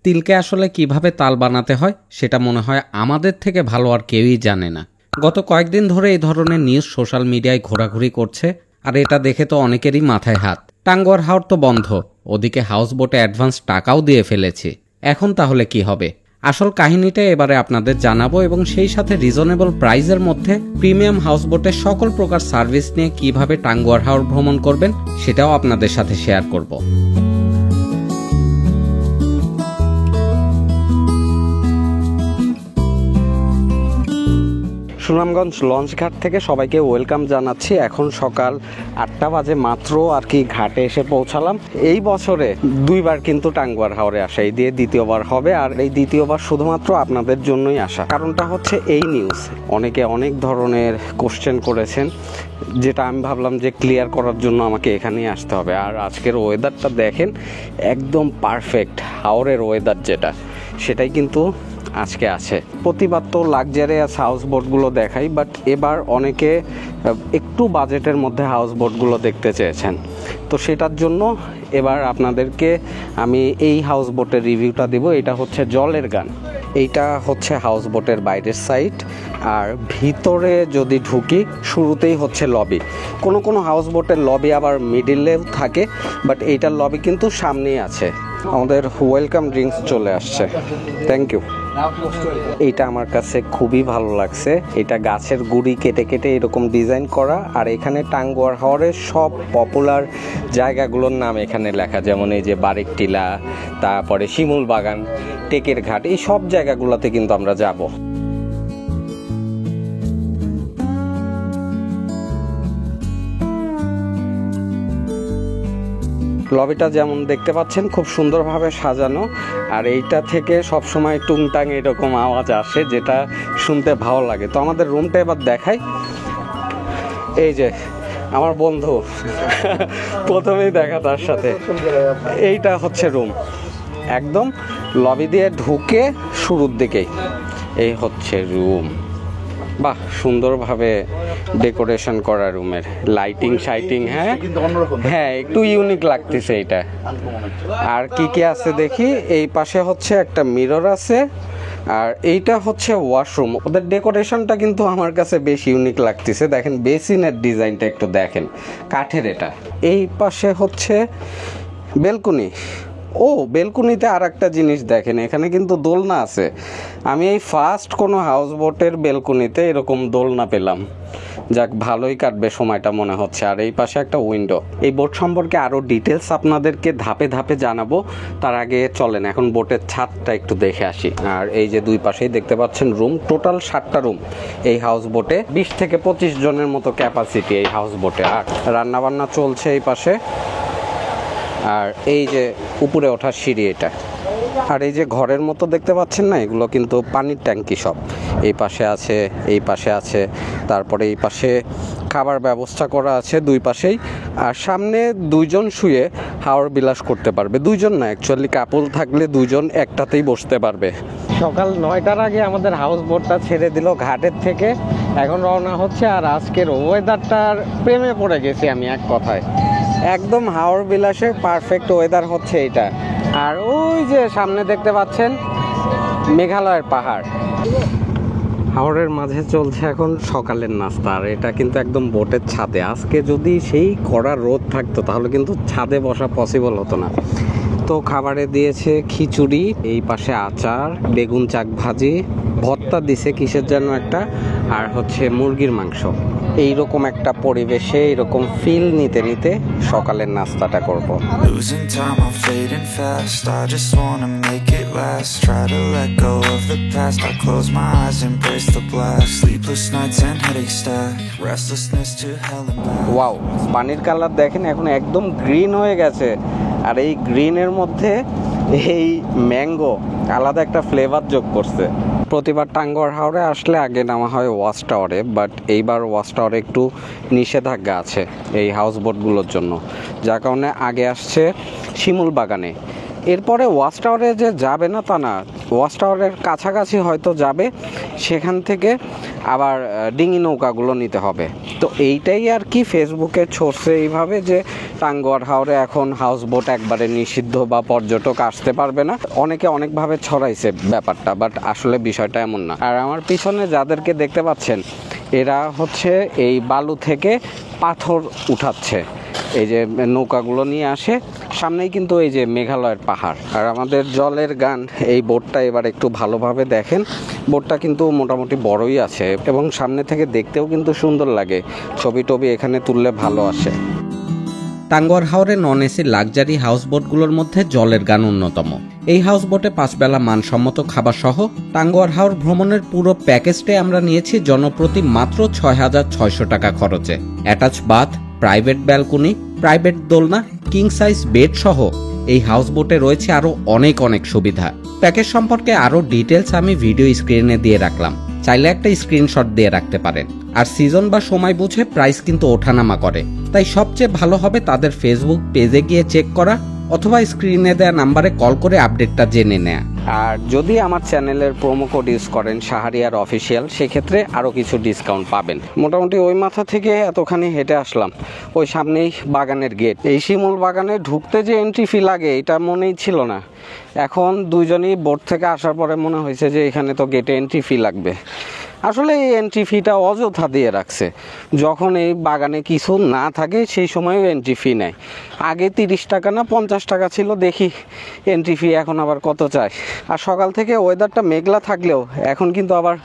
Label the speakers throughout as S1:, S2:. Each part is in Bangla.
S1: তিলকে আসলে কিভাবে তাল বানাতে হয় সেটা মনে হয় আমাদের থেকে ভালো আর কেউই জানে না। গত কয়েকদিন ধরে এই ধরনের নিউজ সোশ্যাল মিডিয়ায় ঘোরাঘুরি করছে, আর এটা দেখে তো অনেকেরই মাথায় হাত। টাঙ্গুয়ার হাওর তো বন্ধ, ওদিকে হাউস বোটে অ্যাডভান্স টাকাও দিয়ে ফেলেছি। এখন তাহলে কি হবে? আসল কাহিনীটা এবারে আপনাদের জানাবো, এবং সেই সাথে রিজনেবল প্রাইসের মধ্যে প্রিমিয়াম হাউস বোটের সকল প্রকার সার্ভিস নিয়ে কিভাবে টাঙ্গুয়ার হাওর ভ্রমণ করবেন সেটাও আপনাদের সাথে শেয়ার করব। সুনামগঞ্জ লঞ্চঘাট থেকে সবাইকে ওয়েলকাম জানাচ্ছি। এখন সকাল 8টা বাজে মাত্র আর কি ঘাটে এসে পৌঁছালাম। এই বছরে 2বার কিন্তু টাঙ্গুয়ার হাওরে আসা, এই দিয়ে দ্বিতীয়বার হবে। আর এই দ্বিতীয়বার শুধুমাত্র আপনাদের জন্যই আসা। কারণটা হচ্ছে এই নিউজ অনেকে অনেক ধরনের কোশ্চেন করেছেন, যেটা আমি ভাবলাম যে ক্লিয়ার করার জন্য আমাকে এখানেই আসতে হবে। আর আজকের ওয়েদারটা দেখেন, একদম পারফেক্ট হাওরের ওয়েদার যেটা, সেটাই কিন্তু আজকে আছে। প্রতিবার তো লাক্সারিয়াস হাউস বোটগুলো দেখাই, বাট এবার অনেকে একটু বাজেটের মধ্যে হাউস বোটগুলো দেখতে চেয়েছেন, তো সেটার জন্য এবার আপনাদেরকে আমি এই হাউস বোটের রিভিউটা দিব। এটা হচ্ছে জলের গান। এইটা হচ্ছে হাউস বোটের বাইরের সাইড, আর ভিতরে যদি ঢুকি শুরুতেই হচ্ছে লবি। কোনো হাউস বোটের লবি আবার মিডিলেও থাকে, বাট এইটার লবি কিন্তু সামনেই আছে। আমাদের ওয়েলকাম ড্রিঙ্কস চলে আসছে, থ্যাংক ইউ। এইটা আমার কাছে খুবই ভালো লাগছে। এটা গাছের গুড়ি কেটে কেটে এরকম ডিজাইন করা, আর এখানে টাঙ্গুয়ার হাওরের সব পপুলার জায়গাগুলোর নাম এখানে লেখা, যেমন এই যে বারেক টিলা, তারপরে শিমুল বাগান, টেকের ঘাট, এই সব জায়গাগুলোতে কিন্তু আমরা যাব। লবিটা যেমন দেখতে পাচ্ছেন খুব সুন্দরভাবে সাজানো, আর এইটা থেকে সবসময় টুংটাং এরকম আওয়াজ আসে, যেটা শুনতে ভালো লাগে। তো আমাদের রুমটা এবার দেখাই। এই যে আমার বন্ধু প্রথমেই দেখা তার সাথে, এইটা হচ্ছে রুম। একদম লবি দিয়ে ঢুকে শুরুর দিকেই এই হচ্ছে রুম। বাহ, সুন্দরভাবে ডেকোরেশন করা রুমের, লাইটিং শাইটিং। হ্যাঁ একটু ইউনিক লাগতেছে এটা। আর কি আছে দেখি, এই পাশে হচ্ছে একটা মিরর আছে, আর এইটা হচ্ছে ওয়াশরুম। ওদের ডেকোরেশনটা কিন্তু আমার কাছে বেশ ইউনিক লাগতেছে। দেখেন বেসিনের ডিজাইনটা একটু দেখেন, কাঠের এটা। এই পাশে হচ্ছে বেলকনি। ও, বেলকনিতে আর একটা জিনিস দেখেন, এখানে কিন্তু দোলনা আছে। আমি এই ফার্স্ট কোনো হাউস বোটের বেলকনিতে এরকম দোলনা পেলাম। যাক, ভালোই কাটবে সময়টা মনে হচ্ছে। আর এই পাশে একটা উইন্ডো। এই বোট সম্পর্কে আরও ডিটেলস আপনাদেরকে ধাপে ধাপে জানাবো। তার আগে চলেন এখন বোটের ছাদটা একটু দেখে আসি। আর এই যে দুই পাশেই দেখতে পাচ্ছেন রুম, টোটাল 7টা রুম এই হাউস বোটে। 20 থেকে 25 জনের মতো ক্যাপাসিটি এই হাউস বোটে। আর রান্নাবান্না চলছে এই পাশে। আর এই যে উপরে ওঠার সিঁড়ি এটা। আর এই যে ঘরের মতো দেখতে পাচ্ছেন না, এগুলো কিন্তু পানির ট্যাঙ্কি সব। এই পাশে আছে, এই পাশে আছে, তারপরে এই পাশে খাবার ব্যবস্থা করা আছে দুই পাশেই। আর সামনে 2জন শুয়ে হাওর বিলাস করতে পারবে। 2জন না, অ্যাকচুয়ালি কাপল থাকলে 2জন একটাতেই বসতে পারবে। সকাল 9টার আগে আমাদের হাউস বোটটা ছেড়ে দিল ঘাটের থেকে, এখন রওনা হচ্ছে। আর আজকের ওয়েদারটার প্রেমে পড়ে গেছি আমি, এক কথায় একদম হাওর বিলাসের পারফেক্ট ওয়েদার হচ্ছে এইটা। আর ওই যে সামনে দেখতে পাচ্ছেন মেঘালয়ের পাহাড়। হাওরের মাঝে চলছে এখন সকালের নাস্তা, আর এটা কিন্তু একদম বোটের ছাদে। আজকে যদি সেই কড়া রোদ থাকতো তাহলে কিন্তু ছাদে বসা পসিবল হতো না। তো খাবারে দিয়েছে খিচুড়ি, এই পাশে আচার, বেগুন চাক ভাজি, ভর্তা দিছে কিসের যেন একটা, আর হচ্ছে মুরগির মাংস। এইরকম একটা পরিবেশে এরকম ফিল নিতে নিতে সকালের নাস্তাটা করব। ওয়াও, পানির কালার দেখেন এখন একদম গ্রিন হয়ে গেছে। আর এই গ্রিনের মধ্যে এই ম্যাঙ্গো আলাদা একটা ফ্লেভার যোগ করছে। প্রতিবার টাঙ্গুয়ার হাওরে আসলে আগে নামা হয় ওয়াচ টাওয়ারে, বাট এইবার ওয়াচ টাওয়ারে একটু নিষেধাজ্ঞা আছে এই হাউস বোটগুলোর জন্য, যার কারণে আগে আসছে শিমুল বাগানে। এরপরে ওয়াচ টাওয়ারে যে যাবে না তা না, ওয়াচ টাওয়ারের কাছাকাছি হয়তো যাবে, সেখান থেকে আবার ডিঙি নৌকাগুলো নিতে হবে। তো এইটাই আর কি ফেসবুকে ছড়ছে এইভাবে যে টাঙ্গুয়ার হাওরে এখন হাউস বোট একবারে নিষিদ্ধ বা পর্যটক আসতে পারবে না। অনেকে অনেকভাবে ছড়াইছে ব্যাপারটা, বাট আসলে বিষয়টা এমন না। আর আমার পিছনে যাদেরকে দেখতে পাচ্ছেন এরা হচ্ছে এই বালু থেকে পাথর উঠাচ্ছে, এই যে নৌকাগুলো নিয়ে আসে। সামনেই কিন্তু এই যে মেঘালয়ের পাহাড়। আর আমাদের জলের গান এই বোটটা এবার একটু ভালোভাবে দেখেন। বোটটা কিন্তু মোটামুটি বড়ই আছে এবং সামনে থেকে দেখতেও কিন্তু সুন্দর লাগে, ছবি টবি এখানে তুললে ভালো আসে। টাঙ্গুয়ার হাওরে নন এসি লাক্সারি হাউসবোটগুলোর মধ্যে জলের গান অন্যতম। এই হাউসবোটে 5 বেলা মানসম্মত খাবার সহ টাঙ্গুয়ার হাওর ভ্রমণের পুরো প্যাকেজটাই আমরা নিয়েছি জনপ্রতি মাত্র 6,600 টাকা খরচে। Attach bath, private balcony, private দোলনা, কিং সাইজ বেড সহ এই হাউসবোটে রয়েছে আরও অনেক সুবিধা। প্যাকেজ সম্পর্কে আরও ডিটেলস আমি ভিডিও স্ক্রিনে দিয়ে রাখলাম, চাইলে একটা স্ক্রিনশট দিয়ে রাখতে পারেন। আর সিজন বা সময় বুঝে প্রাইস কিন্তু ওঠানামা করে, তাই সবচেয়ে ভালো হবে তাদের ফেসবুক পেজে গিয়ে চেক করা অথবা স্ক্রিনে দেওয়া নাম্বারে কল করে আপডেটটা জেনে নেয়া। আর যদি আমার চ্যানেলের প্রোমো কোড ইউজ করেন শাহরিয়ার অফিসিয়াল, সেক্ষেত্রে আরও কিছু ডিসকাউন্ট পাবেন। মোটামুটি ওই মাথা থেকে এতখানি হেঁটে আসলাম, ওই সামনেই বাগানের গেট। এই শিমুল বাগানে ঢুকতে যে এন্ট্রি ফি লাগে এটা মনেই ছিল না, এখন দুইজনই বোট থেকে আসার পরে মনে হয়েছে যে এখানে তো গেটে এন্ট্রি ফি লাগবে। আসলে এই এন্ট্রি ফিটা অযথা দিয়ে রাখছে, যখন এই বাগানে কিছু না থাকে সেই সময়ও এন্ট্রি ফি নেয়। আগে 30 টাকা না 50 টাকা ছিল, দেখি এন্ট্রি ফি এখন আবার কত চায়। আর সকাল থেকে ওয়েদারটা মেঘলা থাকলেও এখন কিন্তু আবার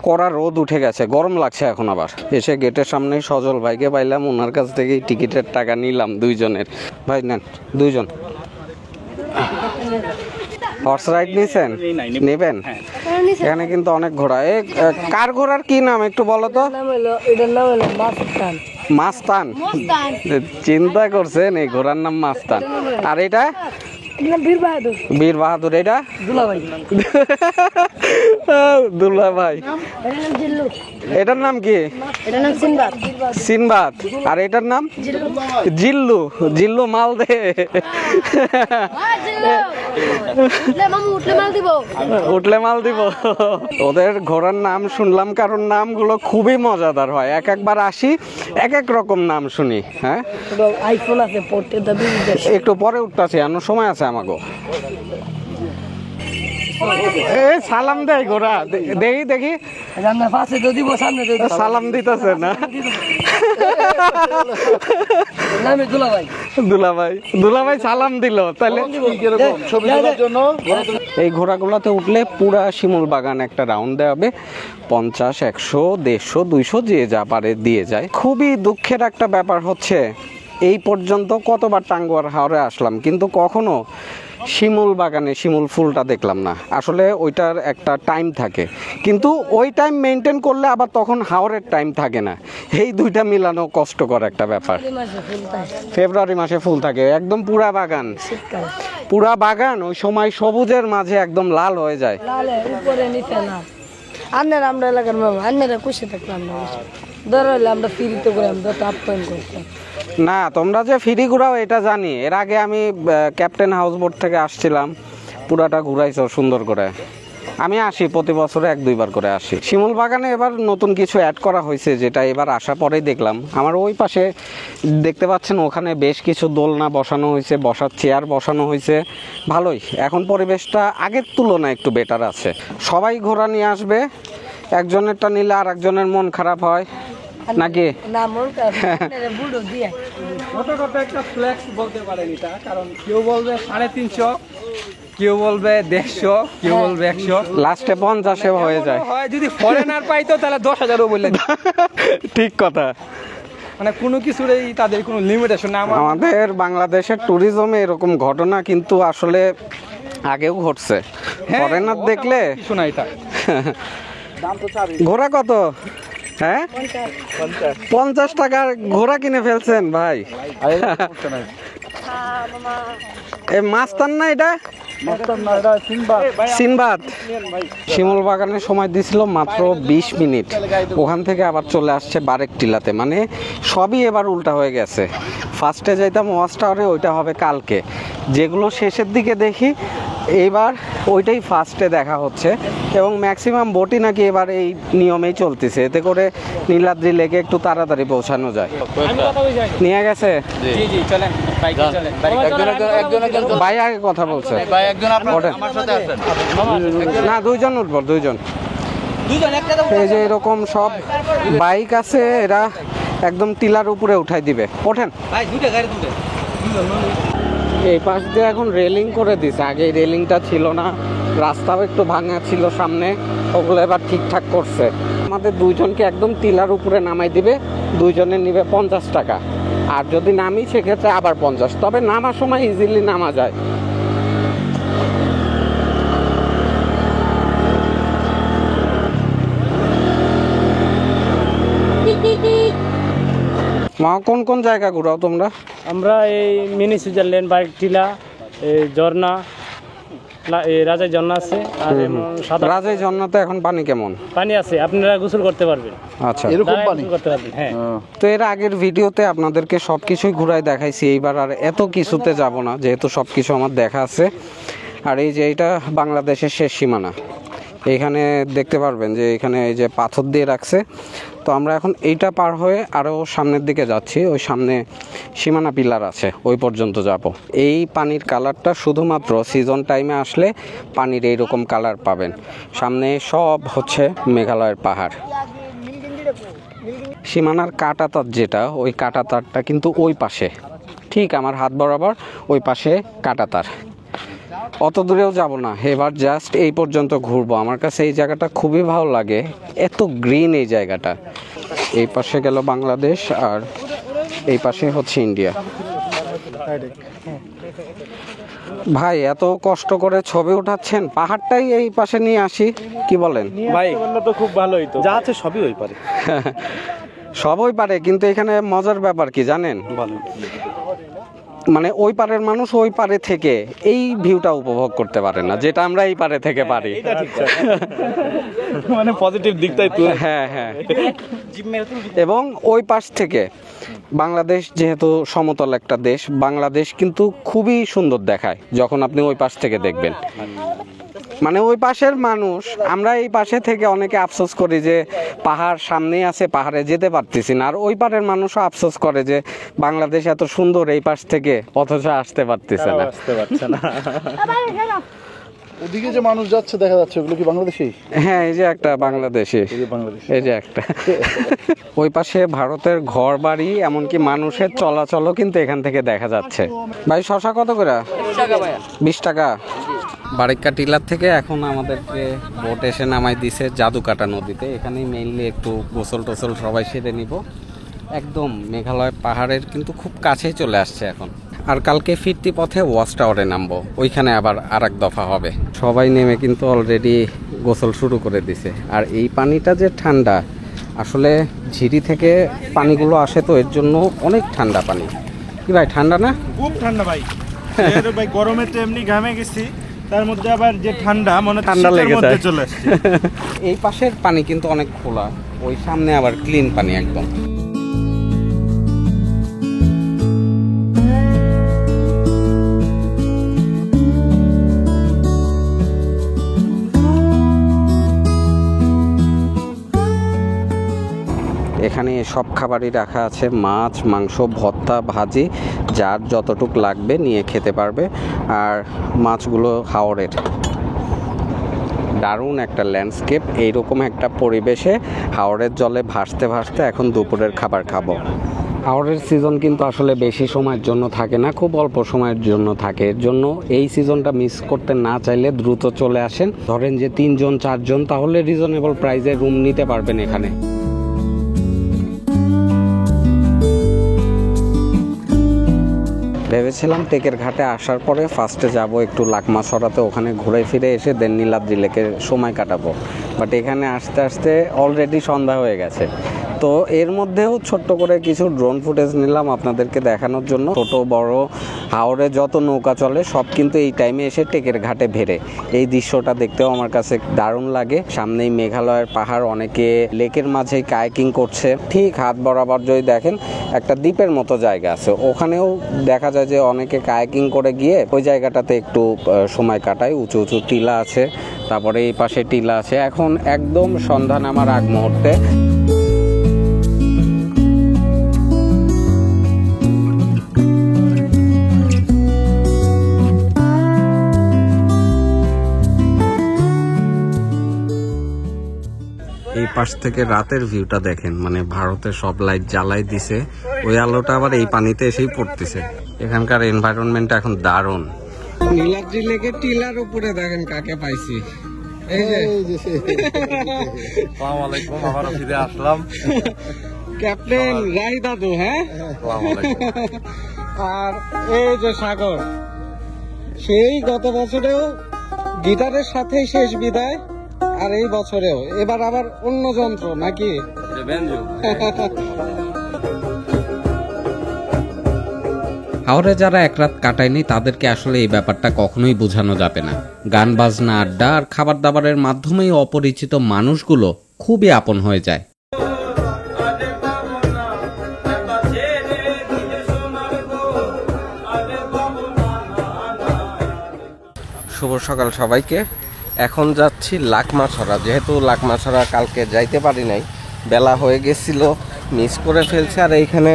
S1: কড়া রোদ উঠে গেছে, গরম লাগছে এখন আবার। এসে গেটের সামনেই সজল ভাইকে পাইলাম, ওনার কাছ থেকেই টিকিটের টাকা নিলাম দুইজনের। ভাই নেন, দুইজন হর্স রাইড নিছেন, নেবেন? এখানে কিন্তু অনেক ঘোড়া। কার ঘোড়ার কি নাম একটু বলো তো? মাস্তান। চিন্তা করছেন এই ঘোড়ার নাম মাস্তান। আর এটা বীর বাহাদুর। এটা দুলা ভাই। এটার নাম কি? সিনবাদ। আর এটার নাম জিল্লু। জিল্লু মাল দে, উঠলে মাল দিব। ওদের ঘোড়ার নাম শুনলাম, কারণ নামগুলো খুবই মজাদার হয়। একবার আসি এক রকম নাম শুনি। হ্যাঁ, একটু পরে উঠতেছি, এমন সময় আছে আমাকে। সালাম দেয় ঘোড়া, দেখি সালাম দিতেছে না। দুলাভাই সালাম দিল। তাহলে এই ঘোড়াগুলোতে উঠলে পুরা শিমুল বাগান একটা রাউন্ড দেওয়া হবে। 50, 100, 150, 200 যে যা পারে দিয়ে যায়। খুবই দুঃখের একটা ব্যাপার হচ্ছে এই পর্যন্ত কতবার টাঙ্গুয়ার হাওরে আসলাম, কিন্তু কখনো শিমুল বাগানে শিমুল ফুলটা দেখলাম না। আসলে ওইটার একটা টাইম থাকে, কিন্তু ওই টাইম মেনটেন করলে আবার তখন হাওরের টাইম থাকে না। এই দুইটা মিলানো কষ্টকর একটা ব্যাপার। ফেব্রুয়ারি মাসে ফুল থাকে, একদম পুরা বাগান ওই সময় সবুজের মাঝে একদম লাল হয়ে যায়।
S2: আমরা এলাকার আমরা খুশি থাকলাম না, আমরা ফ্রিতে করে আমরা করতাম
S1: না। তোমরা যে ফ্রি ঘুরাও এটা জানি, এর আগে আমি ক্যাপ্টেন হাউস বোট থেকে আসছিলাম, পুরাটা ঘুরাইছো সুন্দর করে। আমি আসি প্রতি বছরে 1-2 বার করে আসি। শিমুল বাগানে এবার নতুন কিছু অ্যাড করা হয়েছে, যেটা এবার আসার পরেই দেখলাম। আমার ওই পাশে দেখতে পাচ্ছেন ওখানে বেশ কিছু দোলনা বসানো হয়েছে, বসার চেয়ার বসানো হয়েছে। ভালোই, এখন পরিবেশটা আগের তুলনায় একটু বেটার আছে। সবাই ঘোরা নিয়ে আসবে, একজনেরটা নিলে আর একজনের মন খারাপ হয় নাকি?
S3: একটা ফ্লেক্স বলতে পারেন এটা, কারণ কেউ বলবে 350, কেউ বলবে 150, কেউ বলবে 100,
S1: লাস্টে 50 হয়ে যায়।
S3: যদি ফরেনার পাইতো তাহলে 10,000ও বললে।
S1: ঠিক কথা,
S3: মানে কোনো কিছুর তাদের কোনো লিমিটেশন না।
S1: আমাদের বাংলাদেশের ট্যুরিজমে এরকম ঘটনা কিন্তু আসলে আগেও ঘটছে। ফরেনার দেখলে
S3: শোনা এটা।
S1: ঘোড়া কত? হ্যাঁ, 50 টাকার ঘোড়া কিনে ফেলছেন ভাই। মাস্তান না এটা? সিনবাদ। শিমুল বাগানে সময় দিছিল মাত্র 20 মিনিট, ওখান থেকে আবার চলে আসছে বারেক টিলাতে। মানে সবই এবার উল্টা হয়ে গেছে। ফার্স্টে যাইতাম ওয়াচ টাওয়ারে, ওইটা হবে কালকে। যেগুলো শেষের দিকে দেখি এইবার ওইটাই ফার্স্টে দেখা হচ্ছে এবং ম্যাক্সিমাম বোটই নাকি এবার এই নিয়মেই চলতেছে, এতে করে নীলাদ্রি লেকে একটু তাড়াতাড়ি পৌঁছানো যায়। নিয়ে গেছে
S3: জি জি চলেন বাইকে চলেন
S1: ভাই আগে কথা বলছে
S4: ভাই একজন
S1: ওঠেন।
S4: আমার সাথে আছেন।
S1: না দুইজন উঠবো, দুইজন। এই যে এরকম সব বাইক আছে, এরা একদম টিলার উপরে উঠাই দিবে। ওঠেন।
S3: ভাই দুইটা গাড়ি দুটো
S1: এই পাশ দিয়ে এখন রেলিং করে দিছে, আগে এই রেলিংটা ছিল না, রাস্তাও একটু ভাঙা ছিল সামনে, ওগুলো এবার ঠিকঠাক করছে। আমাদের দুইজনকে একদম টিলার উপরে নামাই দিবে, দুইজনে নিবে 50 টাকা, আর যদি নামি সেক্ষেত্রে আবার 50, তবে নামার সময় ইজিলি নামা যায়। মা কোন কোন জায়গা ঘুরাও তোমরা?
S5: আমরা এই মিনি সুইজারল্যান্ড, বাইক টিলা, এই ঝর্ণা, এই রাজার ঝর্ণা আছে, আর সাদা
S1: রাজাই ঝর্ণাতে এখন পানি কেমন?
S5: পানি আছে, আপনারা গোসল করতে পারবেন।
S1: আচ্ছা,
S4: এরকম
S5: দাঁড়ায়
S4: পানি
S5: গোসল করতে পারবেন, হ্যাঁ।
S1: তো এর আগের ভিডিওতে আপনাদেরকে সবকিছুই ঘুরাই দেখাইছি, এইবার আর এত কিছুতে যাব না, যেহেতু সবকিছু আমার দেখা আছে। আর এই যে এটা বাংলাদেশের শেষ সীমানা, এইখানে দেখতে পারবেন যে এখানে এই যে পাথর দিয়ে রাখছে। তো আমরা এখন এইটা পার হয়ে আরও সামনের দিকে যাচ্ছি, ওই সামনে সীমানা পিলার আছে, ওই পর্যন্ত যাব। এই পানির কালারটা শুধুমাত্র সিজন টাইমে আসলে পানির এইরকম কালার পাবেন। সামনে সব হচ্ছে মেঘালয়ের পাহাড়। সীমানার কাঁটাতার যেটা, ওই কাঁটাতারটা কিন্তু ওই পাশে, ঠিক আমার হাত বরাবর ওই পাশে কাঁটাতার। অত দূরেও যাব না, এবার জাস্ট এই পর্যন্ত ঘুরবো। আমার কাছে এই জায়গাটা খুবই ভালো লাগে, এত গ্রিন এই জায়গাটা। এই পাশে গেল বাংলাদেশ আর এই পাশে হচ্ছে ইন্ডিয়া। ভাই এত কষ্ট করে ছবি উঠাচ্ছেন, পাহাড়টাই এই পাশে নিয়ে আসি, কি বলেন?
S5: ভাই বললে তো খুব ভালোই, তো যা আছে সবই ওই পারে।
S1: সবই পারে, কিন্তু এখানে মজার ব্যাপার কি জানেন? মানে ওই পারের মানুষ ওই পারে থেকে এই ভিউটা উপভোগ করতে পারে না, যেটা আমরা এই পারে থেকে পারি।
S5: মানে পজিটিভ দিকটাই তো।
S1: হ্যাঁ হ্যাঁ। এবং ওই পাশ থেকে বাংলাদেশ যেহেতু সমতল একটা দেশ, বাংলাদেশ কিন্তু খুবই সুন্দর দেখায় যখন আপনি ওই পাশ থেকে দেখবেন। মানে ওই পাশের মানুষ, আমরা এই পাশে থেকে অনেকে আফসোস করি যে পাহাড় সামনেই আছে, পাহাড়ে যেতে পারতেছি না, আর ওই পারের মানুষও আফসোস করে যে বাংলাদেশ এত সুন্দর এই পাশ থেকে, অথচ আসতে পারতেছে না।
S4: ওদিকে যে মানুষ যাচ্ছে দেখা যাচ্ছে, ওগুলো কি বাংলাদেশি?
S1: হ্যাঁ, এই যে একটা বাংলাদেশি, এই যে একটা। ওই পাশে ভারতের ঘর বাড়ি, এমনকি মানুষের চলাচলও কিন্তু এখান থেকে দেখা যাচ্ছে। ভাই শশা কত করে? 20 টাকা। বারিকা টিলার থেকে এখন আমাদেরকে বোট এসে নামাই দিছে জাদুকাটা নদীতে। এখানেই মেইনলি একটু গোসল টোসল সবাই সেরে নিব। একদম মেঘালয় পাহাড়ের কিন্তু খুব কাছেই চলে আসছে এখন। আর কালকে ফিরতি পথে ওয়াচ টাওয়ারে নামবো, ওইখানে আবার আরেক দফা হবে। সবাই নেমে কিন্তু অলরেডি গোসল শুরু করে দিছে। আর এই পানিটা যে ঠান্ডা, আসলে ঝিরি থেকে পানিগুলো আসে তো এর জন্য অনেক ঠান্ডা পানি। কি ভাই ঠান্ডা না?
S6: খুব ঠান্ডা ভাই। ভাই গরমে তো এমনি ঘামে গেছি, তার মধ্যে আবার যে ঠান্ডা, মানে
S1: ঠান্ডা লেগে যায়।
S6: চলে আসছে।
S1: এই পাশের পানি কিন্তু অনেক খোলা, ওই সামনে আবার ক্লিন পানি একদম। এখানে সব খাবারই রাখা আছে, মাছ, মাংস, ভর্তা, ভাজি, যার যতটুক লাগবে নিয়ে খেতে পারবে। আর মাছগুলো হাওরের। দারুণ একটা ল্যান্ডস্কেপ, এইরকম একটা পরিবেশে হাওরের জলে ভাসতে ভাসতে এখন দুপুরের খাবার খাবো। হাওরের সিজন কিন্তু আসলে বেশি সময়ের জন্য থাকে না, খুব অল্প সময়ের জন্য থাকে। এর জন্য এই সিজনটা মিস করতে না চাইলে দ্রুত চলে আসেন। ধরেন যে 3 জন 4 জন, তাহলে রিজনেবল প্রাইসে রুম নিতে পারবেন এখানে। ভেবেছিলাম টেকের ঘাটে আসার পরে ফার্স্টে যাব একটু লাকমাছড়াতে, ওখানে ঘুরে ফিরে এসে দেন নীলাদ্রি লেকে সময় কাটাবো। বাট এখানে আসতে আসতে অলরেডি সন্ধ্যা হয়ে গেছে। তো তো এর মধ্যেও ছোট্ট করে কিছু ড্রোন ফুটেজ নিলাম আপনাদেরকে দেখানোর জন্য। ছোট বড় হাওরে যত নৌকা চলে সব কিন্তু এই টাইমে এসে টেকের ঘাটে ভেড়ে। এই দৃশ্যটা দেখতেও আমার কাছে দারুণ লাগে। সামনেই মেঘালয়ের পাহাড়, অনেকে লেকের মাঝে কায়াকিং করছে। ঠিক হাত বরাবর যদি দেখেন একটা দ্বীপের মতো জায়গা আছে, ওখানেও দেখা যায় যে অনেকে কায়াকিং করে গিয়ে ওই জায়গাটাতে একটু সময় কাটায়। উঁচু উঁচু টিলা আছে, তারপরে এই পাশে টিলা আছে। এখন একদম সন্ধ্যা নামার আগ মুহূর্তে। এই পাশ থেকে রাতের ভিউটা দেখেন, মানে ভারতের সব লাইট জ্বালাই দিছে, ওই আলোটা আবার এই পানিতে এসেই পড়তেছে। এখানকার এনভায়রনমেন্টটা এখন দারুণ। নীলাদ্রি লেকের টিলার উপরে দেখেন কাকে পাইছি। এই যে
S7: আসসালামু আলাইকুম, আবারও ফিরে আসলাম।
S1: ক্যাপ্টেন রাই দাদু। হ্যাঁ,
S7: আসসালামু আলাইকুম।
S1: আর এই যে সাগর, সেই গত বছরেও গিটারের সাথেই শেষ বিদায়, আর এই বছরেও এবার আবার অন্য যন্ত্র নাকি? হাওড়ে যারা এক রাত কাটায়নি তাদেরকে আসলে এই ব্যাপারটা কখনোই বোঝানো যাবে না। গান বাজনা, আড্ডা আর খাবার দাবারের মাধ্যমেই অপরিচিত মানুষগুলো খুবই আপন হয়ে যায়। শুভ সকাল সবাইকে। এখন যাচ্ছি লাকমাছড়া। যেহেতু লাকমাছড়া কালকে যাইতে পারি নাই, বেলা হয়ে গেছিল, মিস করে ফেলছে। আর এইখানে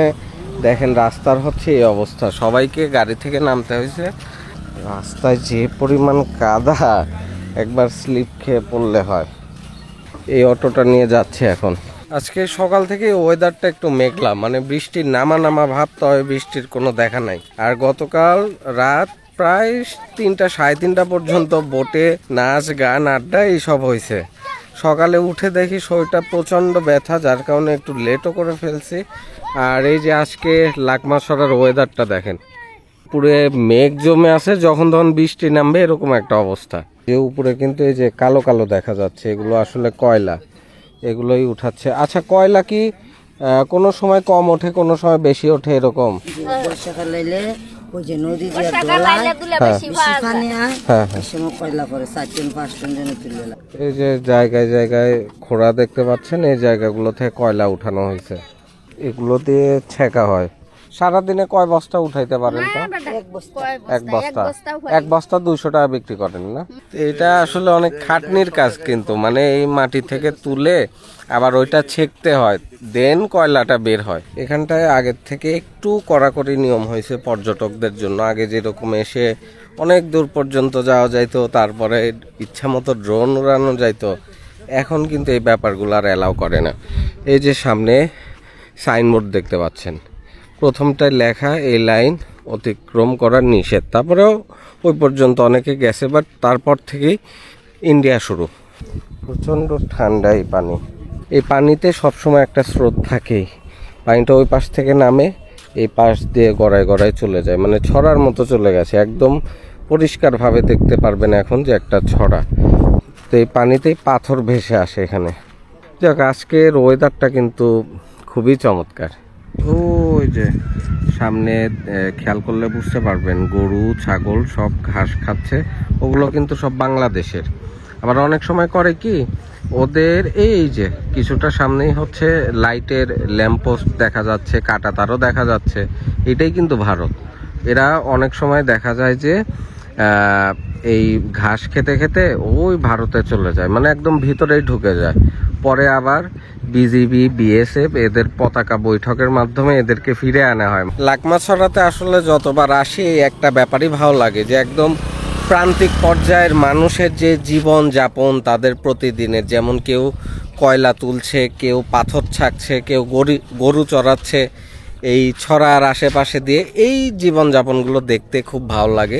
S1: দেখেন রাস্তার হচ্ছে এই অবস্থা, সবাইকে গাড়ি থেকে নামতে হয়েছে। রাস্তায় যে পরিমাণ কাদা, একবার স্লিপ খেয়ে পড়লে হয়। এই অটোটা নিয়ে যাচ্ছে এখন। আজকে সকাল থেকে ওয়েদারটা একটু মেঘলা, মানে বৃষ্টির নামা নামা ভাব, তবে বৃষ্টির কোনো দেখা নাই। আর গতকাল রাত প্রায় 3টা সাড়ে 3টা পর্যন্ত বোটে নাচ গান আড্ডা এইসব হয়েছে। সকালে উঠে দেখি শরীরটা প্রচণ্ড ব্যথা, যার কারণে একটু লেটও করে ফেলছি। আর এই যে আজকে লাকমাছড়ার ওয়েদারটা দেখেন, পুরে মেঘ জমে আছে, যখন তখন বৃষ্টি নামবে এরকম একটা অবস্থা। যে উপরে কিন্তু এই যে কালো কালো দেখা যাচ্ছে, এগুলো আসলে কয়লা, এগুলোই উঠাচ্ছে। আচ্ছা, কয়লা কি কোনো সময় কম ওঠে, কোনো সময় বেশি ওঠে এরকম?
S8: বর্ষাকালে ওই যে নদী দিয়ে বেশি পানি হয়, এই সময় কয়লা করে 4-5 টন জন্য তুলে।
S1: এই যে জায়গায় জায়গায় খোঁড়া দেখতে পাচ্ছেন, এই জায়গাগুলো থেকে কয়লা উঠানো হয়েছে, এগুলো দিয়ে ছেঁকা হয়। সারাদিনে কয় বস্তা উঠাইতে পারেন? তো এক বস্তা 200 টাকা বিক্রি করেন না? এটা আসলে অনেক খাটনির কাজ, কিন্তু মানে এই মাটি থেকে তুলে আবার ওইটা ছেঁকতে হয়, দেন কয়লাটা বের হয়। এখানটায় আগের থেকে একটু কড়াকড়ি নিয়ম হয়েছে পর্যটকদের জন্য। আগে যেরকম এসে অনেক দূর পর্যন্ত যাওয়া যাইতো, তারপরে ইচ্ছা মতো ড্রোন উড়ানো যাইতো, এখন কিন্তু এই ব্যাপারগুলো আর অ্যালাউ করে না। এই যে সামনে সাইনবোর্ড দেখতে পাচ্ছেন, প্রথমটায় লেখা এই লাইন অতিক্রম করার নিষেধ। তারপরেও ওই পর্যন্ত অনেকে গেছে, বাট তারপর থেকেই ইন্ডিয়া শুরু। প্রচণ্ড ঠান্ডা এই পানি। এই পানিতে সবসময় একটা স্রোত থাকেই, পানিটা ওই পাশ থেকে নামে, এই পাশ দিয়ে গড়ায় গড়ায় চলে যায়, মানে ছড়ার মতো চলে গেছে। একদম পরিষ্কারভাবে দেখতে পারবেন এখন যে একটা ছড়া। তো এই পানিতেই পাথর ভেসে আসে এখানে। যাক, আজকের ওয়েদারটা কিন্তু খুবই চমৎকার। ওই যে সামনে খেয়াল করলে বুঝতে পারবেন, গরু ছাগল সব ঘাস খাচ্ছে, ওগুলো কিন্তু সব বাংলাদেশের। আবার অনেক সময় করে কি, ওদের এই যে কিছুটা সামনেই হচ্ছে লাইটের ল্যাম্পপোস্ট দেখা যাচ্ছে, কাটা তারও দেখা যাচ্ছে, এটাই কিন্তু ভারত। এরা অনেক সময় দেখা যায় যে এই ঘাস খেতে খেতে ওই ভারতে চলে যায়, মানে একদম ভিতরেই ঢুকে যায়। পরে আবার বিজিবি, বিএসএফ এদের পতাকা বৈঠকের মাধ্যমে এদেরকে ফিরে আনা হয়। লাকমাছড়াতে আসলে যতবার আসি একটা ব্যাপারই ভালো লাগে, যে একদম প্রান্তিক পর্যায়ের মানুষের যে জীবন যাপন, তাদের প্রতিদিনের, যেমন কেউ কয়লা তুলছে, কেউ পাথর ছাকছে, কেউ গরু চড়াচ্ছে, এই ছড়ার আশেপাশে দিয়ে এই জীবনযাপনগুলো দেখতে খুব ভালো লাগে।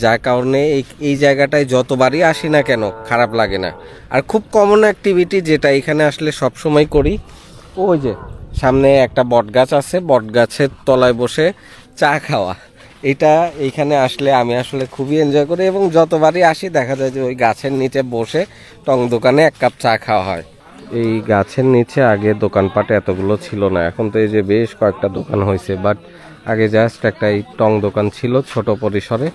S1: যার কারণে এই জায়গাটায় যতবারই আসি না কেন খারাপ লাগে না। আর খুব কমন অ্যাক্টিভিটি যেটা এখানে আসলে সবসময় করি, ওই যে সামনে একটা বট গাছ আছে, বট গাছের তলায় বসে চা খাওয়া। এটা এইখানে আসলে আমি আসলে খুবই এনজয় করি, এবং যতবারই আসি দেখা যায় যে ওই গাছের নিচে বসে টং দোকানে 1 কাপ চা খাওয়া হয়। এই গাছের নিচে আগে দোকানপাট এতগুলো ছিল না, এখন তো এই যে বেশ কয়েকটা দোকান হয়েছে। বাট আগে জাস্ট একটা এই টং দোকান ছিল ছোট পরিসরে,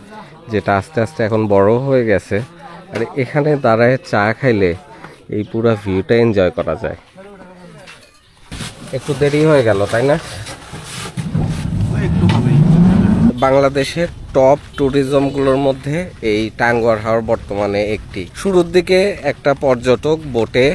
S1: যেটা আস্তে আস্তে এখন বড় হয়ে গেছে। আর এখানে দাঁড়ায় চা খাইলে এই পুরো ভিউটা এনজয় করা যায়। একটু দেরি হয়ে গেল তাই না? বাংলাদেশের টপ ট্যুরিজমগুলোর মধ্যে এই টাঙ্গুয়ার হাওর বর্তমানে একটি। শুরুর দিকে একটা পর্যটক বোটে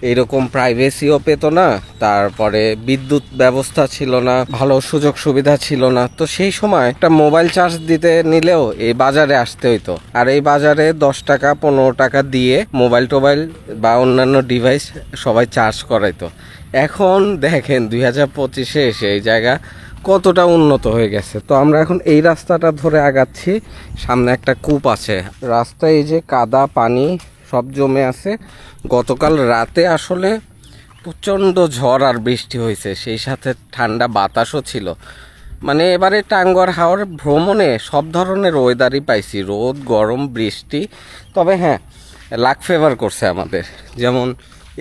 S1: এইরকম প্রাইভেসিও পেত না, তারপরে বিদ্যুৎ ব্যবস্থা ছিল না, ভালো সুযোগ সুবিধা ছিল না। তো সেই সময় একটা মোবাইল চার্জ দিতে নিলেও এই বাজারে আসতে হইতো, আর এই বাজারে 10 টাকা 15 টাকা দিয়ে মোবাইল টোবাইল বা অন্যান্য ডিভাইস সবাই চার্জ করাইতো। এখন দেখেন 2025-এ এসে এই জায়গা কতটা উন্নত হয়ে গেছে। তো আমরা এখন এই রাস্তাটা ধরে আগাচ্ছি, সামনে একটা কূপ আছে। রাস্তায় এই যে কাদা পানি সব জমে আছে। গতকাল রাতে আসলে প্রচণ্ড ঝড় আর বৃষ্টি হয়েছে, সেই সাথে ঠান্ডা বাতাসও ছিল। মানে এবারে টাঙ্গুয়ার হাওর ভ্রমণে সব ধরনের ওয়েদারই পাইছি, রোদ গরম বৃষ্টি। তবে হ্যাঁ, লাক ফেভার করছে আমাদের। যেমন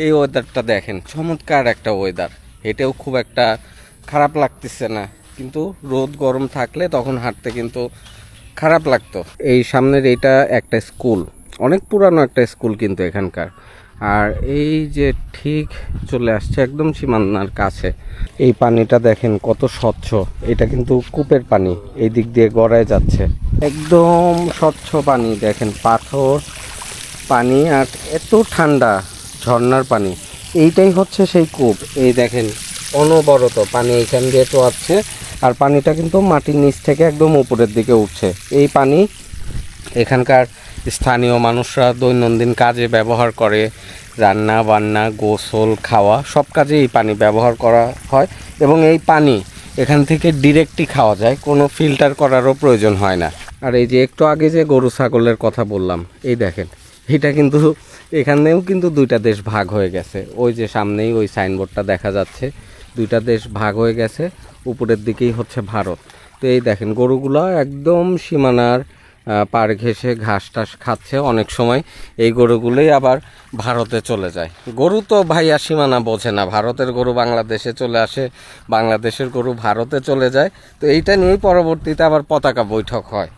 S1: এই ওয়েদারটা দেখেন, চমৎকার একটা ওয়েদার, হেঁটেও খুব একটা খারাপ লাগতেছে না। কিন্তু রোদ গরম থাকলে তখন হাঁটতে কিন্তু খারাপ লাগতো। এই সামনের এইটা একটা স্কুল, অনেক পুরানো একটা স্কুল কিন্তু এখানকার। আর এই যে ঠিক চলে আসছে একদম সীমানার কাছে। এই পানিটা দেখেন কত স্বচ্ছ, এটা কিন্তু কূপের পানি, এই দিক দিয়ে গড়ায় যাচ্ছে, একদম স্বচ্ছ পানি। দেখেন পাথর পানি আর এত ঠান্ডা, ঝর্ণার পানি। এইটাই হচ্ছে সেই কূপ। এই দেখেন অনবরত পানি এখান দিয়ে টোয়াচ্ছে, আর পানিটা কিন্তু মাটির নিচ থেকে একদম উপরের দিকে উঠছে। এই পানি এখানকার স্থানীয় মানুষরা দৈনন্দিন কাজে ব্যবহার করে, রান্না বান্না গোসল খাওয়া সব কাজে এই পানি ব্যবহার করা হয়। এবং এই পানি এখান থেকে ডিরেক্টই খাওয়া যায়, কোনো ফিল্টার করারও প্রয়োজন হয় না। আর এই যে একটু আগে যে গরু ছাগলের কথা বললাম, এই দেখেন এটা কিন্তু এখানেও কিন্তু দুইটা দেশ ভাগ হয়ে গেছে। ওই যে সামনেই ওই সাইনবোর্ডটা দেখা যাচ্ছে, দুইটা দেশ ভাগ হয়ে গেছে, উপরের দিকেই হচ্ছে ভারত। তো এই দেখেন গরুগুলো একদম সীমানার পাড় ঘেঁষে ঘাস টাস খাচ্ছে। অনেক সময় এই গরুগুলোই আবার ভারতে চলে যায়। গরু তো ভাইয়া সীমানা বোঝে না, ভারতের গরু বাংলাদেশে চলে আসে, বাংলাদেশের গরু ভারতে চলে যায়। তো এইটা নিয়েই পরবর্তীতে আবার পতাকা বৈঠক হয়।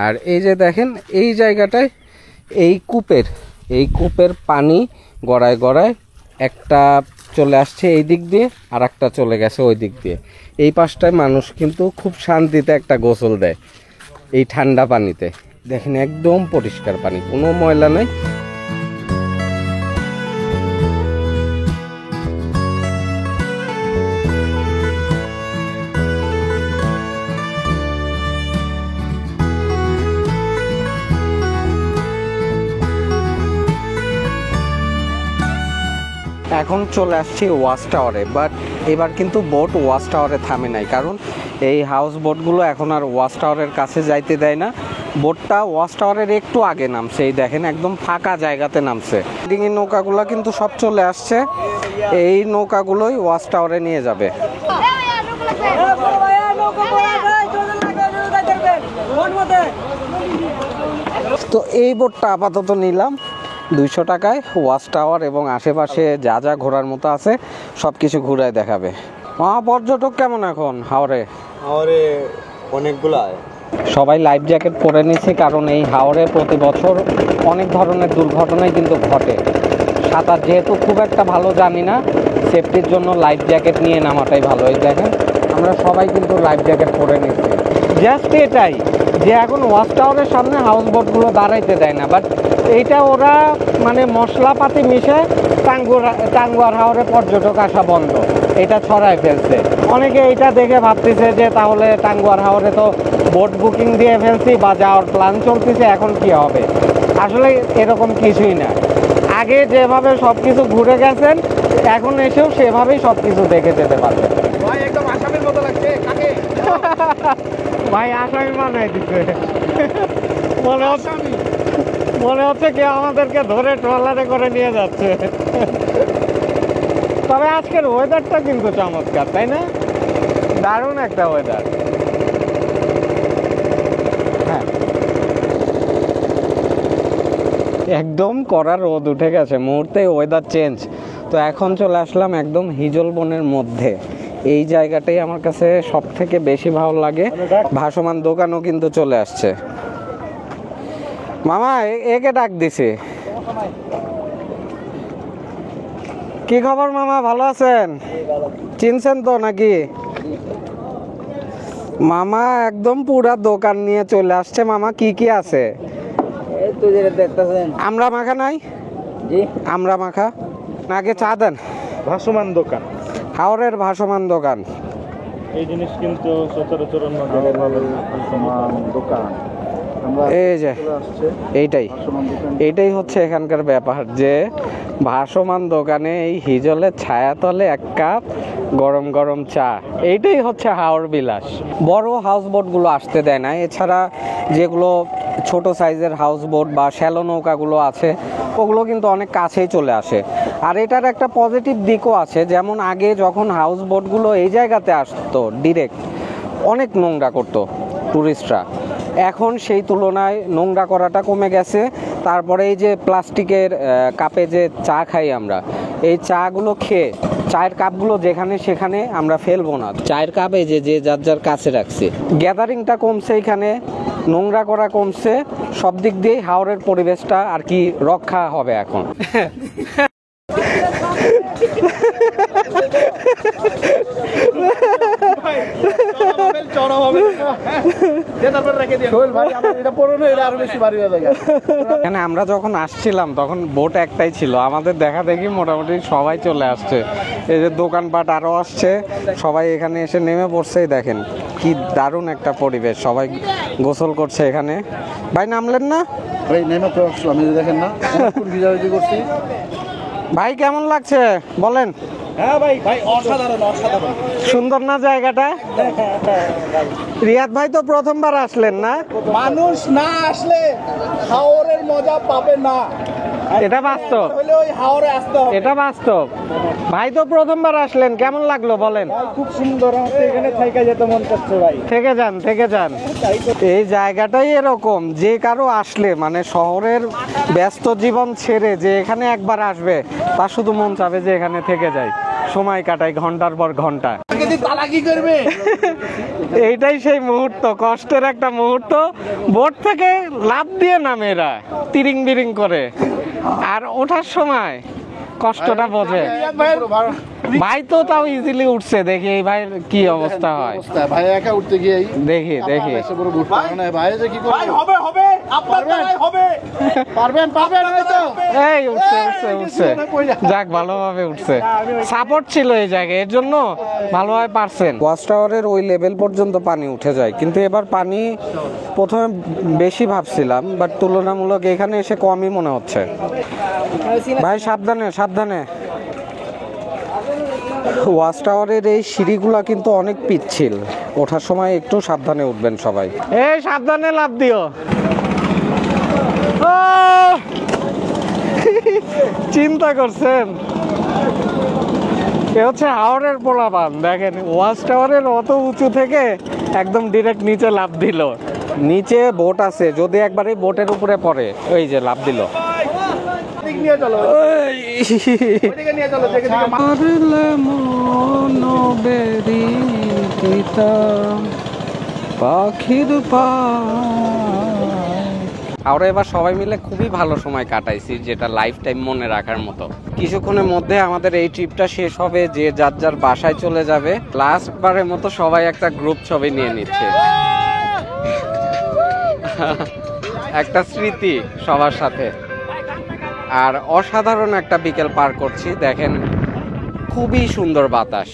S1: আর এই যে দেখেন এই জায়গাটায় এই কূপের পানি গড়ায় গড়ায় একটা চলে আসছে এই দিক দিয়ে, আর একটা চলে গেছে ওই দিক দিয়ে। এই পাশটায় মানুষ কিন্তু খুব শান্তিতে একটা গোসল দেয় এই ঠান্ডা পানিতে। দেখেন একদম পরিষ্কার পানি, কোনো ময়লা নেই। এখন চলে আসছি ওয়াচ টাওয়ারে, বাট এবার কিন্তু বোট ওয়াচ টাওয়ারে থামে নাই, কারণ এই হাউস বোটগুলো এখন আর ওয়াচ টাওয়ারের কাছে যাইতে দেয় না। বোটটা ওয়াচ টাওয়ারের একটু আগে নামছে, এই দেখেন একদম ফাঁকা জায়গাতে নামছে। ডিঙি নৌকাগুলো কিন্তু সব চলে আসছে, এই নৌকাগুলোই ওয়াচ টাওয়ারে নিয়ে যাবে। তো এই বোটটা আপাতত নিলাম 200 টাকায়। ওয়াচ টাওয়ার এবং আশেপাশে যা যা ঘোরার মতো আছে সব কিছু ঘুরায় দেখাবে। পর্যটক কেমন এখন হাওরে?
S3: অনেকগুলা
S1: সবাই লাইফ জ্যাকেট পরে নিচ্ছে, কারণ এই হাওরে প্রতি বছর অনেক ধরনের দুর্ঘটনাই কিন্তু ঘটে। সাঁতার যেহেতু খুব একটা ভালো জানি না, সেফটির জন্য লাইফ জ্যাকেট নিয়ে নামাটাই ভালো। এই দেখেন আমরা সবাই কিন্তু লাইফ জ্যাকেট পরে নিচ্ছি। জাস্ট এটাই যে এখন ওয়াচ টাওয়ারের সামনে হাউস বোটগুলো দাঁড়াইতে দেয় না, বাট এইটা ওরা মানে মশলাপাতি মিশে টাঙ্গুয়ার হাওরে পর্যটক আসা বন্ধ, এটা ছড়ায় ফেলছে। অনেকে এইটা দেখে ভাবতেছে যে তাহলে টাঙ্গুয়ার হাওরে তো বোট বুকিং দিয়ে ফেলছি বা যাওয়ার প্ল্যান চলতেছে, এখন কি হবে? আসলে এরকম কিছুই না। আগে যেভাবে সব কিছু ঘুরে গেছেন, এখন এসেও সেভাবেই সব কিছু দেখে যেতে পারবেন।
S3: ভাই একদম আসামের মতো লাগছে কাকে?
S1: ভাই আসামি বানাই দিচ্ছে, মনে হচ্ছে কেউ আমাদেরকে ধরে ট্রলারে করে নিয়ে যাচ্ছে। তবে আজকের ওয়েদারটা কিন্তু চমৎকার, তাই না? দারুণ একটা ওয়েদার। হ্যাঁ, একদম কড়া রোদ উঠে গেছে, মুহূর্তে ওয়েদার চেঞ্জ। তো তো এখন চলে আসলাম একদম হিজল বনের মধ্যে। এই জায়গাটাই আমার কাছে সব থেকে বেশি ভালো লাগে। ভাসমান দোকানও কিন্তু চলে আসছে। মামা একে ডাক দিছে। কি খবর মামা, ভালো আছেন? চিনছেন তো নাকি? মামা একদম পুরা দোকান নিয়ে চলে আসছে। মামা কি কি আছে?
S3: এই তো যেটা দেখতেছেন।
S1: আমরা মাখা নাই?
S3: জি,
S1: আমরা মাখা। আগে চা দেন।
S6: ভাসমান দোকান,
S1: হাওরের ভাসমান দোকান।
S6: এই জিনিস কিন্তু সচরাচর অন্য জায়গায় পাবেন না। ভাসমান দোকান আমরা
S1: এই যে
S4: আসছে
S1: এইটাই এইটাই হচ্ছে এখানকার ব্যাপার, যে ভাসমান দোকানে এই হিজলের ছায়াতলে এক কাপ গরম গরম চা, এইটাই হচ্ছে হাওর বিলাস। বড় হাউস বোটগুলো আসতে দেয় না, এছাড়া যেগুলো ছোট সাইজের হাউস বোট বা শ্যালো নৌকাগুলো আছে ওগুলো কিন্তু অনেক কাছেই চলে আসে। আর এটার একটা পজিটিভ দিকও আছে, যেমন আগে যখন হাউস বোটগুলো এই জায়গাতে আসতো ডিরেক্ট অনেক নোংরা করতো টুরিস্টরা, এখন সেই তুলনায় নোংরা করাটা কমে গেছে। তারপরে এই যে প্লাস্টিকের কাপে যে চা খাই আমরা, এই চাগুলো খেয়ে চায়ের কাপগুলো যেখানে সেখানে আমরা ফেলবো না, চায়ের কাপে যে যে যার যার কাছে রাখছে। গ্যাদারিংটা কমছে, এখানে নোংরা করা কমছে, সব দিক দিয়েই হাওরের পরিবেশটা আর কি রক্ষা হবে এখন। এখানে আমরা যখন আসছিলাম তখন বোট একটাই ছিল, আমাদের দেখা দেখি মোটামুটি সবাই চলে আসছে। এই যে দোকানপাট আরো আসছে, সবাই এখানে এসে নেমে পড়ছেই। দেখেন কি দারুণ একটা পরিবেশ, সবাই গোসল করছে এখানে। ভাই নামলেন না?
S4: ভাই নেমে তো আসলাম, এই যে দেখেন না ভিজাভিজি করছি।
S1: ভাই কেমন লাগছে বলেন?
S6: হ্যাঁ ভাই, ভাই অসাধারণ অসাধারণ।
S1: সুন্দর না জায়গাটা? রিয়াদ ভাই তো প্রথমবার আসলেন না?
S6: মানুষ না আসলে হাওরের মজা পাবে না,
S1: এটা বাস্তব,
S6: তাহলে ওই হাওরে আসতে হবে।
S1: এটা বাস্তব। ভাই তো প্রথমবার আসলেন, কেমন লাগলো বলেন?
S6: খুব সুন্দর, আমাকে এখানে থাইকা যেতে মন করছে ভাই।
S1: থেকে যান, থেকে যান। এই জায়গাটাই এরকম, যে কারো আসলে মানে শহরের ব্যস্ত জীবন ছেড়ে যে এখানে একবার আসবে, তার শুধু মন চাবে যে এখানে থেকে যায়, সময় কাটায় ঘন্টার পর ঘন্টা। এইটাই সেই মুহূর্ত, কষ্টের একটা মুহূর্ত। বোট থেকে লাফ দিয়ে নামে এরা তিরিং বিরিং করে, আর ওঠার সময় কষ্টটা বোঝে। ভাই তো তাও ইজিলি উঠছে, দেখি এই ভাইয়ের কি অবস্থা হয়।
S4: ভাই একা উঠতে গিয়ে
S1: দেখি দেখি
S4: ভাই যে কি করবে,
S6: হবে হবে, আপনার দ্বারাই হবে।
S4: পারবেন পারবেন হয়তো।
S1: এই উঠছে উঠছে উঠছে, যাক ভালোভাবে উঠছে, সাপোর্ট ছিল এই জায়গায়, এর জন্য ভালোভাবে পারছেন। ওয়াচ টাওয়ারের ওই লেভেল পর্যন্ত পানি উঠে যায়, কিন্তু এবার পানি প্রথমে বেশি ভাবছিলাম, বাট তুলনামূলক এখানে এসে কমই মনে হচ্ছে। ভাই সাবধানে সাবধানে। ওয়াচ টাওয়ারের এই সিঁড়িগুলা কিন্তু অনেক পিচ্ছিল, ওঠার সময় একটু সাবধানে উঠবেন সবাই। এই সাবধানে লাফ দিও। চিন্তা করছেন, এ হচ্ছে হাওরের পোলাপান। দেখেন ওয়াচ টাওয়ারের অত উঁচু থেকে একদম ডিরেক্ট নিচে লাফ দিল। নিচে বোট আছে, যদি একবার এই বোটের উপরে পড়ে, ওই যে লাফ দিল। আমরা এবার সবাই মিলে খুবই ভালো সময় কাটাইছি, যেটা লাইফ টাইম মনে রাখার মতো। কিছুক্ষণের মধ্যে আমাদের এই ট্রিপটা শেষ হবে, যে যার যার বাসায় চলে যাবে। লাস্ট বারের মতো সবাই একটা গ্রুপ ছবি নিয়ে নিচ্ছে, একটা স্মৃতি সবার সাথে। আর অসাধারণ একটা বিকেল পার করছি, দেখেন খুবই সুন্দর বাতাস।